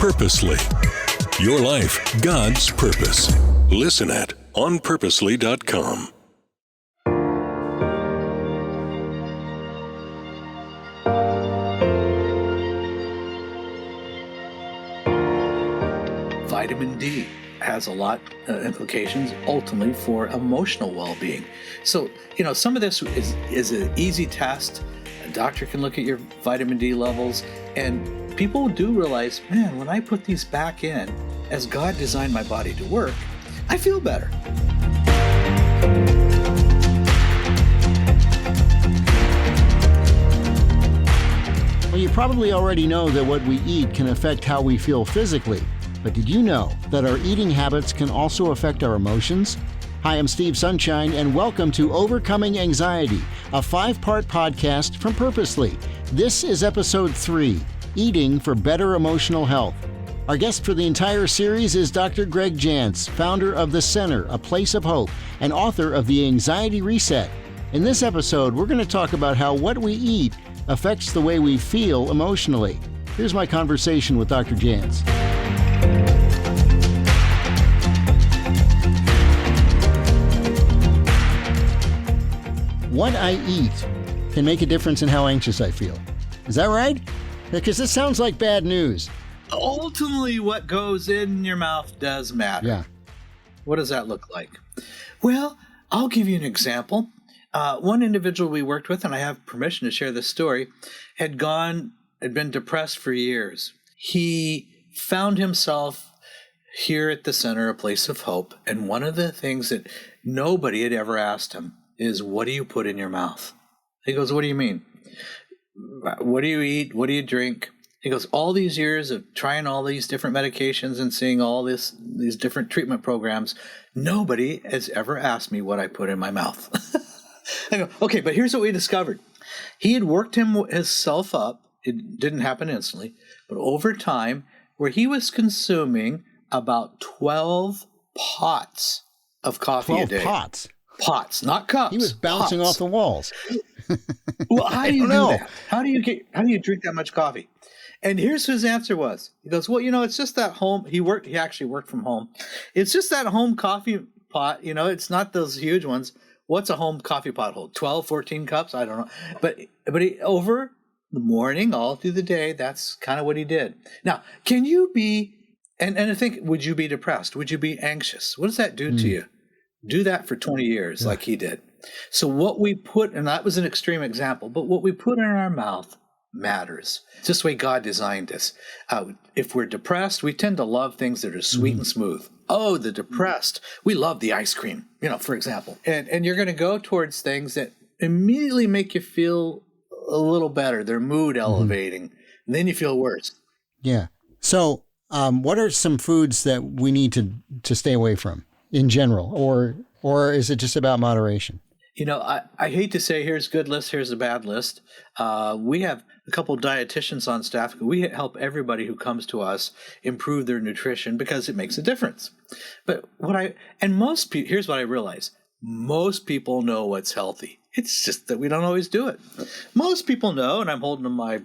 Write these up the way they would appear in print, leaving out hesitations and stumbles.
Purposely. Your life, God's purpose. Listen at onpurposely.com. Vitamin D has a lot of implications ultimately for emotional well-being. So, some of this is an easy test. A doctor can look at your vitamin D levels, and people do realize, man, when I put these back in, as God designed my body to work, I feel better. Well, you probably already know that what we eat can affect how we feel physically. But did you know that our eating habits can also affect our emotions? Hi, I'm Steve Sunshine, and welcome to Overcoming Anxiety, a 5-part podcast from Purposely. This is episode 3, Eating for Better Emotional Health. Our guest for the entire series is Dr. Greg Jantz, founder of The Center, A Place of Hope, and author of The Anxiety Reset. In this episode, we're going to talk about how what we eat affects the way we feel emotionally. Here's my conversation with Dr. Jantz. What I eat can make a difference in how anxious I feel. Is that right? Because this sounds like bad news. Ultimately, what goes in your mouth does matter. Yeah. What does that look like? Well, I'll give you an example. One individual we worked with, and I have permission to share this story, had been depressed for years. He found himself here at the Center, A Place of Hope, and one of the things that nobody had ever asked him is, what do you put in your mouth? He goes, what do you mean? What do you eat? What do you drink? He goes, all these years of trying all these different medications and seeing all these different treatment programs, nobody has ever asked me what I put in my mouth. I go, okay, but here's what we discovered. He had worked himself up. It didn't happen instantly, but over time, where he was consuming about 12 pots of coffee a day. 12 pots? Pots, not cups. He was bouncing pots off the walls. Well, how do you do that? How do you drink that much coffee? And here's his answer was. He goes, well, it's just that home. He actually worked from home. It's just that home coffee pot. It's not those huge ones. What's a home coffee pot hold? 12, 14 cups? I don't know. But he, over the morning, all through the day, that's kind of what he did. Now, can you be, and I think, would you be depressed? Would you be anxious? What does that do to you? Do that for 20 years like he did. So what we put, and that was an extreme example, but what we put in our mouth matters. It's just the way God designed us. If we're depressed, we tend to love things that are sweet and smooth. Oh, the depressed. We love the ice cream, for example. And you're going to go towards things that immediately make you feel a little better. They're mood elevating. And then you feel worse. Yeah. So what are some foods that we need to stay away from in general? Or is it just about moderation? I hate to say here's a good list, here's a bad list. We have a couple of dietitians on staff. We help everybody who comes to us improve their nutrition because it makes a difference. But here's what I realize. Most people know what's healthy. It's just that we don't always do it. Most people know, and I'm holding my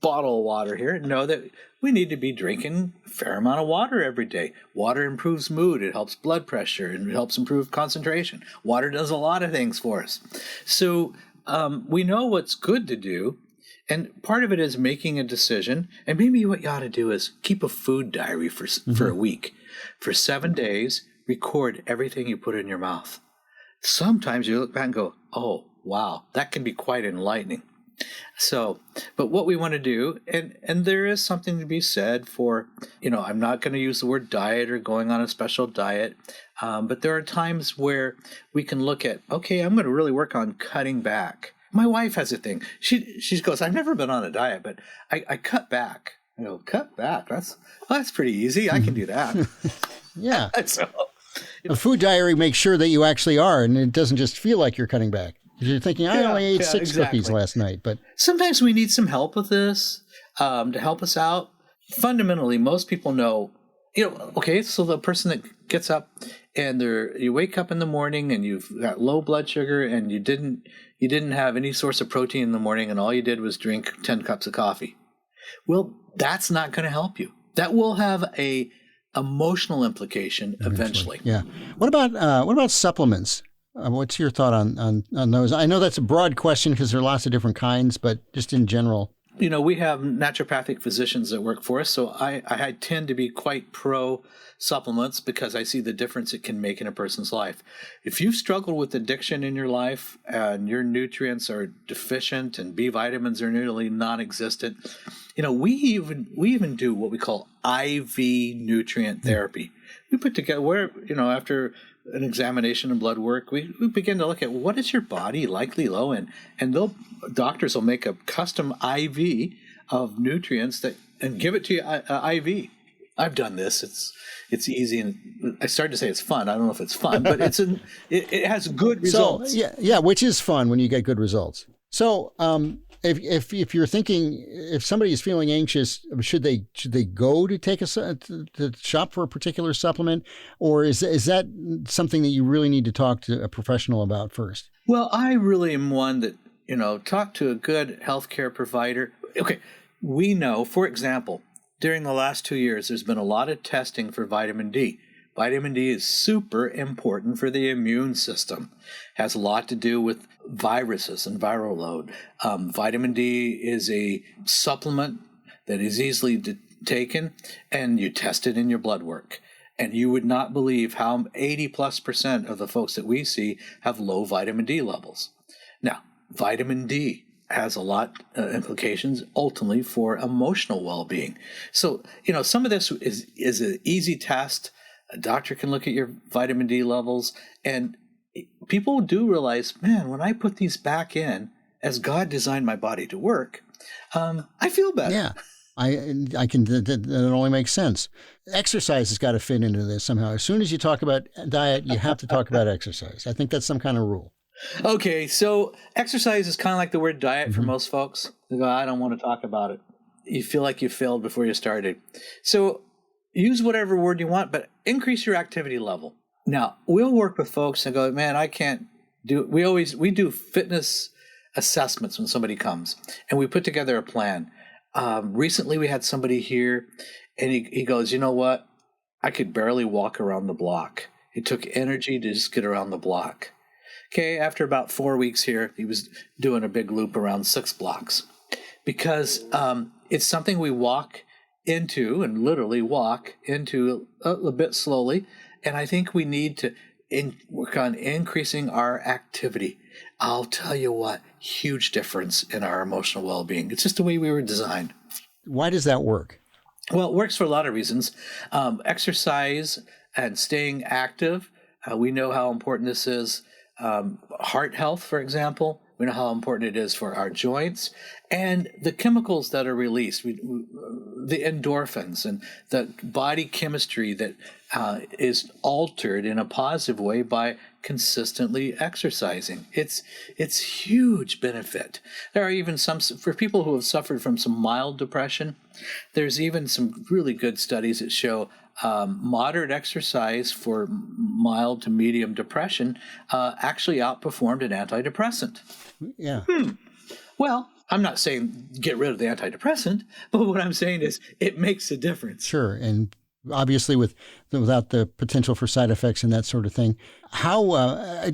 bottle of water here, know that we need to be drinking a fair amount of water every day. Water improves mood. It helps blood pressure and it helps improve concentration. Water does a lot of things for us. So we know what's good to do. And part of it is making a decision. And maybe what you ought to do is keep a food diary for a week. For 7 days, record everything you put in your mouth. Sometimes you look back and go, oh, wow, that can be quite enlightening. So, but what we want to do, and there is something to be said for, I'm not going to use the word diet or going on a special diet, but there are times where we can look at, okay, I'm going to really work on cutting back. My wife has a thing. She goes, I've never been on a diet, but I cut back. I go, cut back? That's pretty easy. I can do that. Yeah. So, a food diary makes sure that you actually are, and it doesn't just feel like you're cutting back. You're thinking, I only ate 6 cookies last night. But sometimes we need some help with this to help us out. Fundamentally, most people know, okay, so the person that gets up and you wake up in the morning and you've got low blood sugar and you didn't have any source of protein in the morning and all you did was drink 10 cups of coffee. Well, that's not going to help you. That will have a emotional implication eventually. Yeah. What about supplements? What's your thought on those? I know that's a broad question because there are lots of different kinds, but just in general. We have naturopathic physicians that work for us, so I tend to be quite pro supplements because I see the difference it can make in a person's life. If you've struggled with addiction in your life and your nutrients are deficient and B vitamins are nearly non-existent, we even do what we call IV nutrient therapy. We put together after an examination and blood work, we begin to look at what is your body likely low in, and doctors will make a custom IV of nutrients and give it to you IV. I've done this. It's easy, and I started to say it's fun. I don't know if it's fun, but it has good results. So yeah, which is fun when you get good results. So if you're thinking, if somebody is feeling anxious, should they go to to shop for a particular supplement, or is that something that you really need to talk to a professional about first? Well, I really am one that talk to a good healthcare provider. Okay, we know, for example, during the last 2 years, there's been a lot of testing for vitamin D. Vitamin D is super important for the immune system. Has a lot to do with viruses and viral load. Vitamin D is a supplement that is easily taken, and you test it in your blood work. And you would not believe how 80+% of the folks that we see have low vitamin D levels. Now, vitamin D has a lot of implications ultimately for emotional well-being. So, some of this is an easy test. A doctor can look at your vitamin D levels, and people do realize, man, when I put these back in as God designed my body to work, I feel better. Yeah, I can. That only makes sense. Exercise has got to fit into this somehow. As soon as you talk about diet, you have to talk about exercise. I think that's some kind of rule. Okay, so exercise is kind of like the word diet for most folks. They go, I don't want to talk about it. You feel like you failed before you started. So use whatever word you want, but increase your activity level. Now, we'll work with folks and go, man, I can't do it. We do fitness assessments when somebody comes, and we put together a plan. Recently, we had somebody here, and he goes, you know what? I could barely walk around the block. It took energy to just get around the block. Okay, after about 4 weeks here, he was doing a big loop around 6 blocks because it's something we walk into and literally walk into a bit slowly. And I think we need to work on increasing our activity. I'll tell you what, huge difference in our emotional well-being. It's just the way we were designed. Why does that work? Well, it works for a lot of reasons. Exercise and staying active. We know how important this is. Heart health, for example. We know how important it is for our joints and the chemicals that are released, the endorphins and the body chemistry that is altered in a positive way by consistently exercising. It's huge benefit. There are even some, for people who have suffered from some mild depression, there's even some really good studies that show moderate exercise for mild to medium depression actually outperformed an antidepressant. Yeah. Well, I'm not saying get rid of the antidepressant, but what I'm saying is it makes a difference. Sure. And obviously without the potential for side effects and that sort of thing. How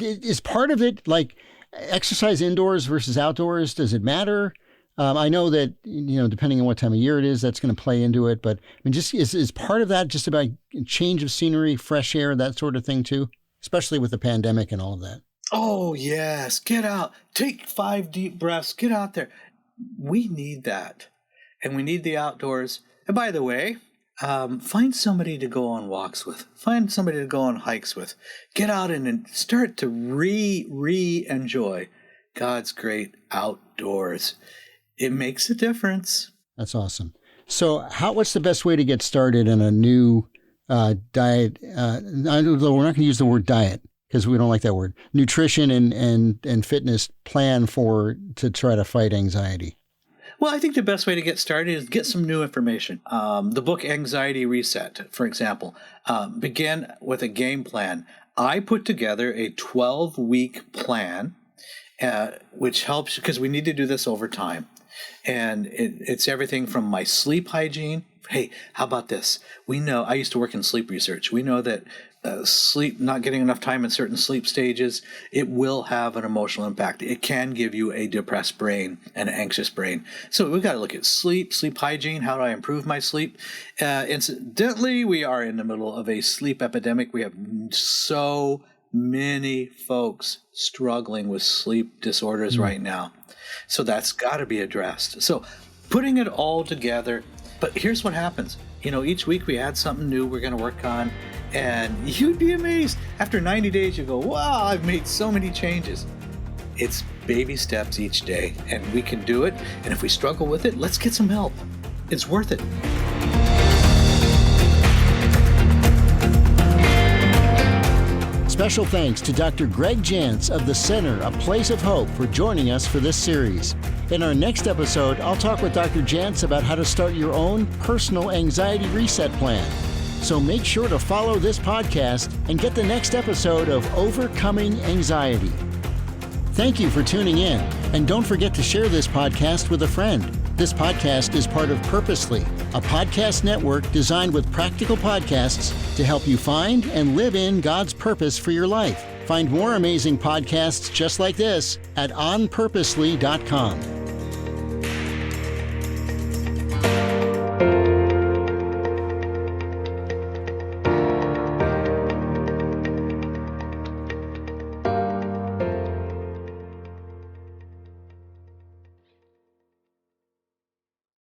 is part of it like exercise indoors versus outdoors? Does it matter? I know that, depending on what time of year it is, that's going to play into it. But I mean, just is part of that just about change of scenery, fresh air, that sort of thing too, especially with the pandemic and all of that. Oh, yes. Get out. Take 5 deep breaths. Get out there. We need that. And we need the outdoors. And by the way, find somebody to go on walks with. Find somebody to go on hikes with. Get out and start to re-enjoy God's great outdoors. It makes a difference. That's awesome. So what's the best way to get started on a new diet? We're not going to use the word diet because we don't like that word. Nutrition and fitness plan to try to fight anxiety. Well, I think the best way to get started is get some new information. The book Anxiety Reset, for example, begin with a game plan. I put together a 12-week plan, which helps because we need to do this over time. And it's everything from my sleep hygiene, Hey, how about this? We know, I used to work in sleep research. We know that sleep, not getting enough time in certain sleep stages, it will have an emotional impact. It can give you a depressed brain and an anxious brain. So we've got to look at sleep hygiene. How do I improve my sleep? Incidentally, we are in the middle of a sleep epidemic. We have so many folks struggling with sleep disorders right now. So that's got to be addressed. So putting it all together, but here's what happens. Each week we add something new we're going to work on, and you'd be amazed. After 90 days, you go, wow, I've made so many changes. It's baby steps each day, and we can do it. And if we struggle with it, let's get some help. It's worth it. Special thanks to Dr. Greg Jantz of the Center, A Place of Hope, for joining us for this series. In our next episode, I'll talk with Dr. Jantz about how to start your own personal anxiety reset plan. So make sure to follow this podcast and get the next episode of Overcoming Anxiety. Thank you for tuning in, and don't forget to share this podcast with a friend. This podcast is part of Purposely, a podcast network designed with practical podcasts to help you find and live in God's purpose for your life. Find more amazing podcasts just like this at onpurposely.com.